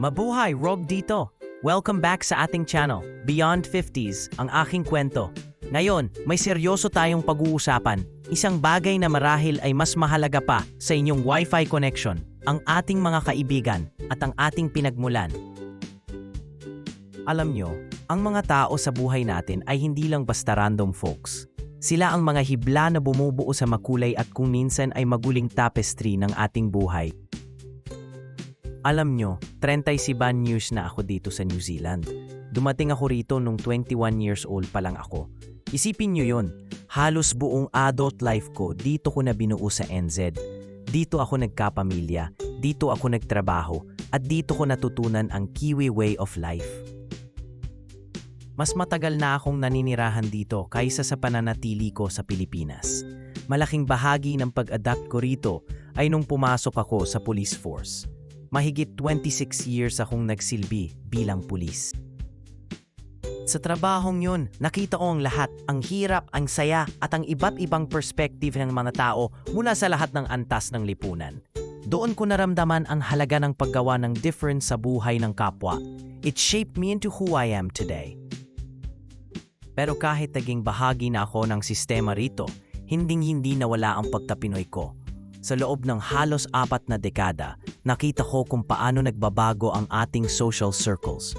Mabuhay, Rog dito! Welcome back sa ating channel, Beyond 50s, ang aking kwento. Ngayon, may seryoso tayong pag-uusapan. Isang bagay na marahil ay mas mahalaga pa sa inyong Wi-Fi connection, ang ating mga kaibigan at ang ating pinagmulan. Alam nyo, ang mga tao sa buhay natin ay hindi lang basta random folks. Sila ang mga hibla na bumubuo sa makulay at kung minsan ay maguling tapestry ng ating buhay. Alam nyo, 37 years na ako dito sa New Zealand. Dumating ako rito nung 21 years old pa lang ako. Isipin nyo yon, halos buong adult life ko dito ko na binuo sa NZ. Dito ako nagkapamilya, dito ako nagtrabaho, at dito ko natutunan ang Kiwi way of life. Mas matagal na akong naninirahan dito kaysa sa pananatili ko sa Pilipinas. Malaking bahagi ng pag-adapt ko rito ay nung pumasok ako sa police force. Mahigit 26 years akong nagsilbi bilang pulis. Sa trabahong yun, nakita ko ang lahat, ang hirap, ang saya, at ang iba't ibang perspective ng mga tao mula sa lahat ng antas ng lipunan. Doon ko naramdaman ang halaga ng paggawa ng difference sa buhay ng kapwa. It shaped me into who I am today. Pero kahit naging bahagi na ako ng sistema rito, hinding-hindi nawala ang pagka-Pinoy ko. Sa loob ng halos 4 na dekada, nakita ko kung paano nagbabago ang ating social circles.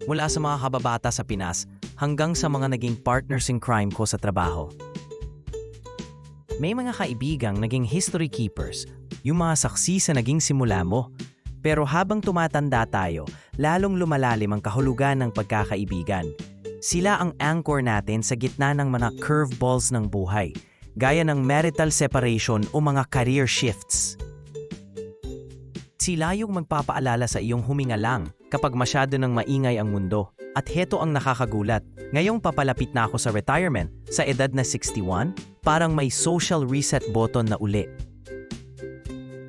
Mula sa mga kababata sa Pinas hanggang sa mga naging partners in crime ko sa trabaho. May mga kaibigang naging history keepers, yung mga saksi sa naging simula mo. Pero habang tumatanda tayo, lalong lumalalim ang kahulugan ng pagkakaibigan. Sila ang anchor natin sa gitna ng mga curveballs ng buhay, gaya ng marital separation o mga career shifts. Sila yung magpapaalala sa iyong huminga lang kapag masyado nang maingay ang mundo. At heto ang nakakagulat. Ngayong papalapit na ako sa retirement, sa edad na 61, parang may social reset button na uli.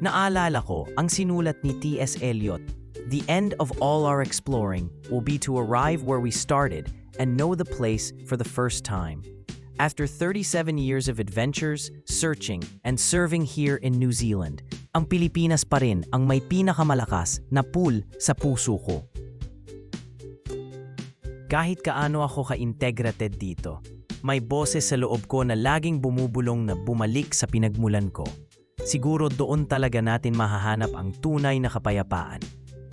Naalala ko ang sinulat ni T.S. Eliot, "The end of all our exploring will be to arrive where we started and know the place for the first time." After 37 years of adventures, searching, and serving here in New Zealand, ang Pilipinas pa rin ang may pinakamalakas na pool sa puso ko. Kahit kaano ako ka-integrated dito, may boses sa loob ko na laging bumubulong na bumalik sa pinagmulan ko. Siguro doon talaga natin mahahanap ang tunay na kapayapaan.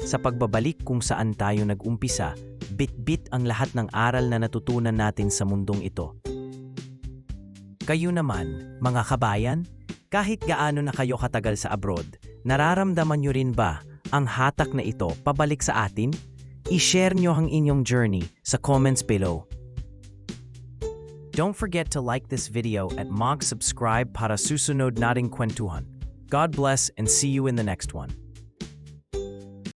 Sa pagbabalik kung saan tayo nag-umpisa, bit-bit ang lahat ng aral na natutunan natin sa mundong ito. Kayo naman, mga kabayan, kahit gaano na kayo katagal sa abroad, nararamdaman nyo rin ba ang hatak na ito pabalik sa atin? I-share nyo ang inyong journey sa comments below. Don't forget to like this video at mag-subscribe para susunod nating kwentuhan. God bless and see you in the next one.